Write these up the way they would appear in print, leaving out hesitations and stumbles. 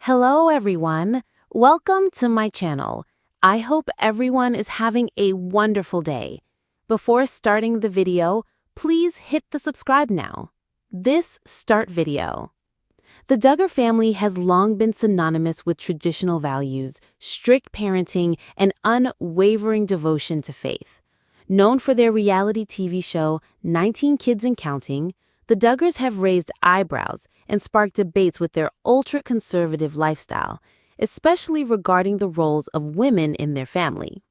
Hello everyone, welcome to my channel. I hope everyone is having a wonderful day. Before starting the video, please hit the subscribe now. This start video. The Duggar family has long been synonymous with traditional values, strict parenting, and unwavering devotion to faith. Known for their reality TV show, 19 Kids and Counting, the Duggars have raised eyebrows and sparked debates with their ultra-conservative lifestyle, especially regarding the roles of women in their family.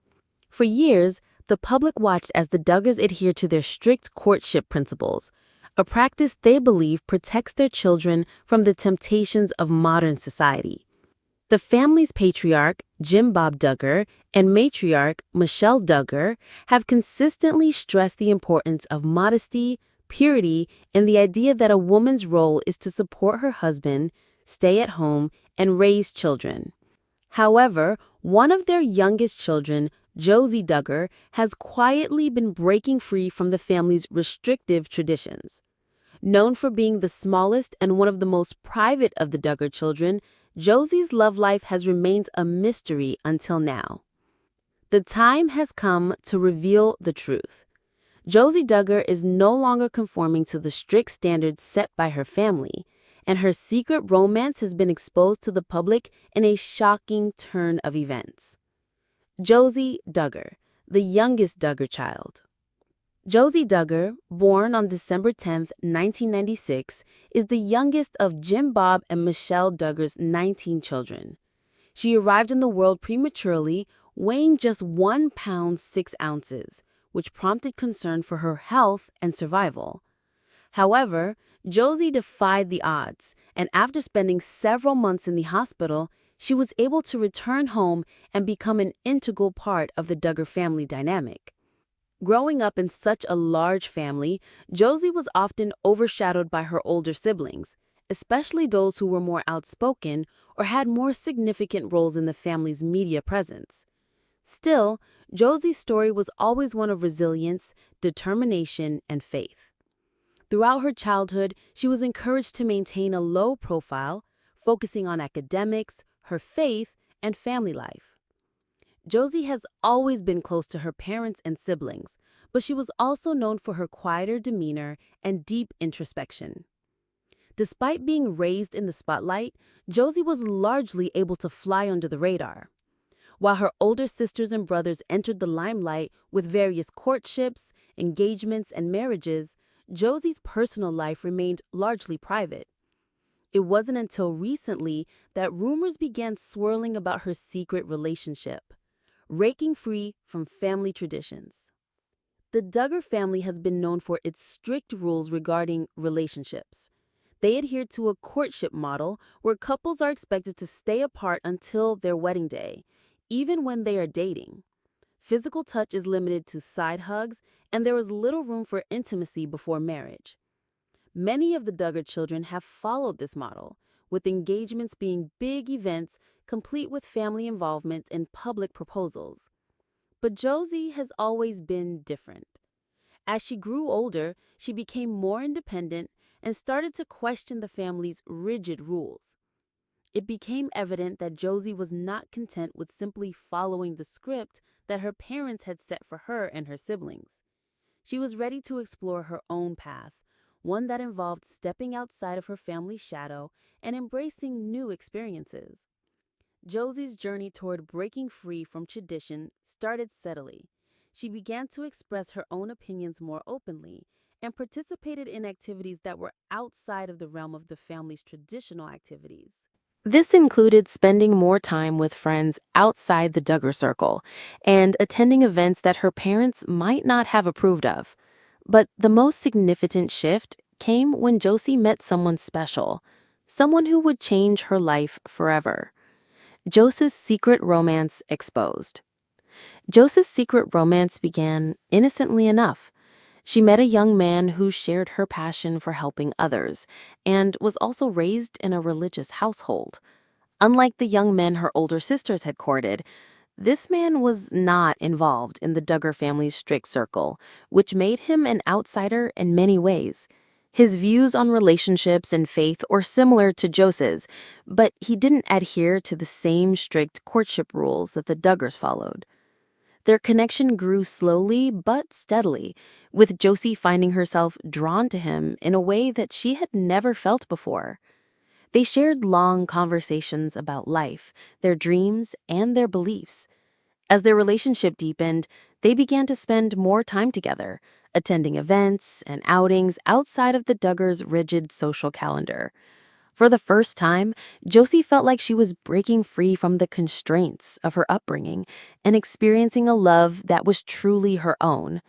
For years, the public watched as the Duggars adhered to their strict courtship principles, a practice they believe protects their children from the temptations of modern society. The family's patriarch, Jim Bob Duggar, and matriarch, Michelle Duggar, have consistently stressed the importance of modesty, purity, and the idea that a woman's role is to support her husband, stay at home, and raise children. However, one of their youngest children, Josie Duggar, has quietly been breaking free from the family's restrictive traditions. Known for being the smallest and one of the most private of the Duggar children, Josie's love life has remained a mystery until now. The time has come to reveal the truth. Josie Duggar is no longer conforming to the strict standards set by her family, and her secret romance has been exposed to the public in a shocking turn of events. Josie Duggar, the youngest Duggar child. Josie Duggar, born on December 10, 1996, is the youngest of Jim Bob and Michelle Duggar's 19 children. She arrived in the world prematurely, weighing just 1 pound 6 ounces, which prompted concern for her health and survival. However, Josie defied the odds, and after spending several months in the hospital, she was able to return home and become an integral part of the Duggar family dynamic. Growing up in such a large family, Josie was often overshadowed by her older siblings, especially those who were more outspoken or had more significant roles in the family's media presence. Still, Josie's story was always one of resilience, determination, and faith. Throughout her childhood, she was encouraged to maintain a low profile, focusing on academics, her faith, and family life. Josie has always been close to her parents and siblings, but she was also known for her quieter demeanor and deep introspection. Despite being raised in the spotlight, Josie was largely able to fly under the radar. While her older sisters and brothers entered the limelight with various courtships, engagements, and marriages, Josie's personal life remained largely private. It wasn't until recently that rumors began swirling about her secret relationship, breaking free from family traditions. The Duggar family has been known for its strict rules regarding relationships. They adhere to a courtship model where couples are expected to stay apart until their wedding day, even when they are dating. Physical touch is limited to side hugs, and there is little room for intimacy before marriage. Many of the Duggar children have followed this model, with engagements being big events complete with family involvement and public proposals. But Josie has always been different. As she grew older, she became more independent and started to question the family's rigid rules. It became evident that Josie was not content with simply following the script that her parents had set for her and her siblings. She was ready to explore her own path, one that involved stepping outside of her family's shadow and embracing new experiences. Josie's journey toward breaking free from tradition started steadily. She began to express her own opinions more openly and participated in activities that were outside of the realm of the family's traditional activities. This included spending more time with friends outside the Duggar circle and attending events that her parents might not have approved of. But the most significant shift came when Josie met someone special, someone who would change her life forever. Josie's secret romance exposed. Josie's secret romance began innocently enough. She met a young man who shared her passion for helping others and was also raised in a religious household. Unlike the young men her older sisters had courted, this man was not involved in the Duggar family's strict circle, which made him an outsider in many ways. His views on relationships and faith were similar to Josie's, but he didn't adhere to the same strict courtship rules that the Duggars followed. Their connection grew slowly but steadily, with Josie finding herself drawn to him in a way that she had never felt before. They shared long conversations about life, their dreams, and their beliefs. As their relationship deepened, they began to spend more time together, attending events and outings outside of the Duggars' rigid social calendar. For the first time, Josie felt like she was breaking free from the constraints of her upbringing and experiencing a love that was truly her own.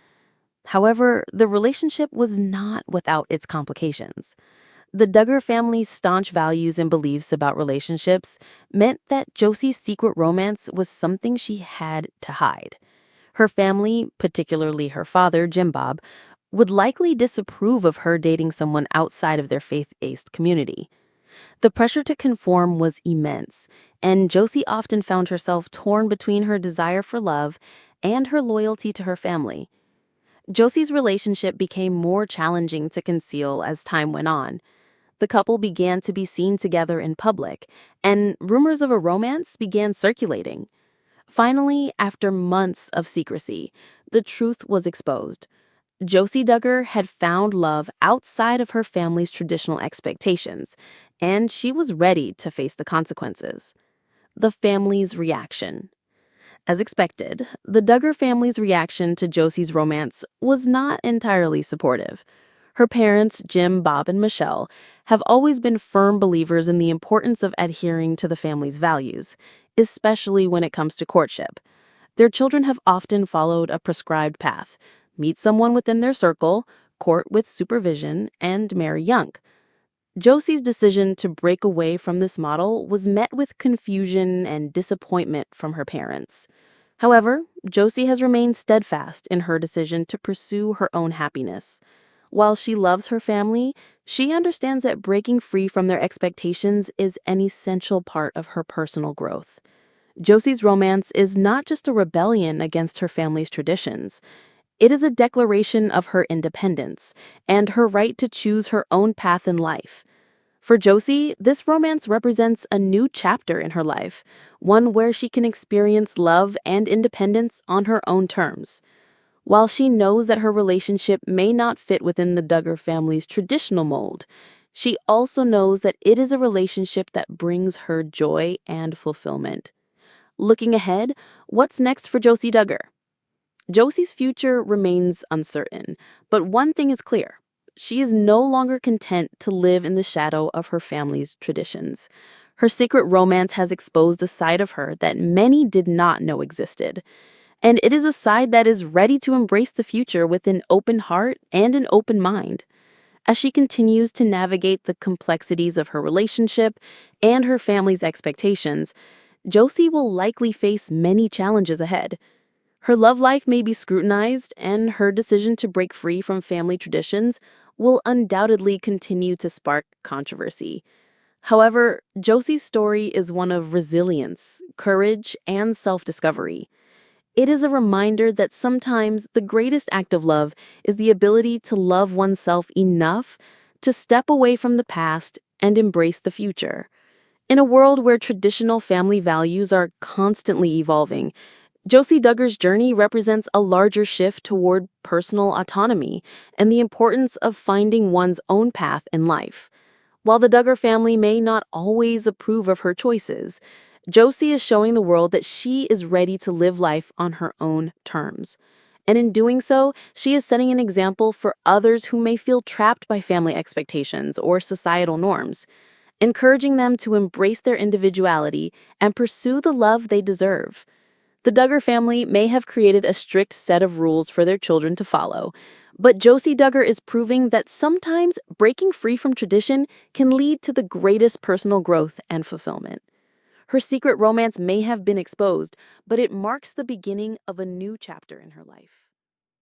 However, the relationship was not without its complications. The Duggar family's staunch values and beliefs about relationships meant that Josie's secret romance was something she had to hide. Her family, particularly her father, Jim Bob, would likely disapprove of her dating someone outside of their faith-based community. The pressure to conform was immense, and Josie often found herself torn between her desire for love and her loyalty to her family. Josie's relationship became more challenging to conceal as time went on. The couple began to be seen together in public, and rumors of a romance began circulating. Finally, after months of secrecy, the truth was exposed. Josie Duggar had found love outside of her family's traditional expectations, and she was ready to face the consequences. The family's reaction. As expected, the Duggar family's reaction to Josie's romance was not entirely supportive. Her parents, Jim, Bob, and Michelle, have always been firm believers in the importance of adhering to the family's values, especially when it comes to courtship. Their children have often followed a prescribed path: meet someone within their circle, court with supervision, and marry young. Josie's decision to break away from this model was met with confusion and disappointment from her parents. However, Josie has remained steadfast in her decision to pursue her own happiness. While she loves her family, she understands that breaking free from their expectations is an essential part of her personal growth. Josie's romance is not just a rebellion against her family's traditions. It is a declaration of her independence and her right to choose her own path in life. For Josie, this romance represents a new chapter in her life, one where she can experience love and independence on her own terms. While she knows that her relationship may not fit within the Duggar family's traditional mold, she also knows that it is a relationship that brings her joy and fulfillment. Looking ahead, what's next for Josie Duggar? Josie's future remains uncertain, but one thing is clear. She is no longer content to live in the shadow of her family's traditions. Her secret romance has exposed a side of her that many did not know existed. And it is a side that is ready to embrace the future with an open heart and an open mind. As she continues to navigate the complexities of her relationship and her family's expectations, Josie will likely face many challenges ahead. Her love life may be scrutinized, and her decision to break free from family traditions will undoubtedly continue to spark controversy. However, Josie's story is one of resilience, courage, and self-discovery. It is a reminder that sometimes the greatest act of love is the ability to love oneself enough to step away from the past and embrace the future. In a world where traditional family values are constantly evolving, Josie Duggar's journey represents a larger shift toward personal autonomy and the importance of finding one's own path in life. While the Duggar family may not always approve of her choices, Josie is showing the world that she is ready to live life on her own terms. And in doing so, she is setting an example for others who may feel trapped by family expectations or societal norms, encouraging them to embrace their individuality and pursue the love they deserve. The Duggar family may have created a strict set of rules for their children to follow, but Josie Duggar is proving that sometimes breaking free from tradition can lead to the greatest personal growth and fulfillment. Her secret romance may have been exposed, but it marks the beginning of a new chapter in her life.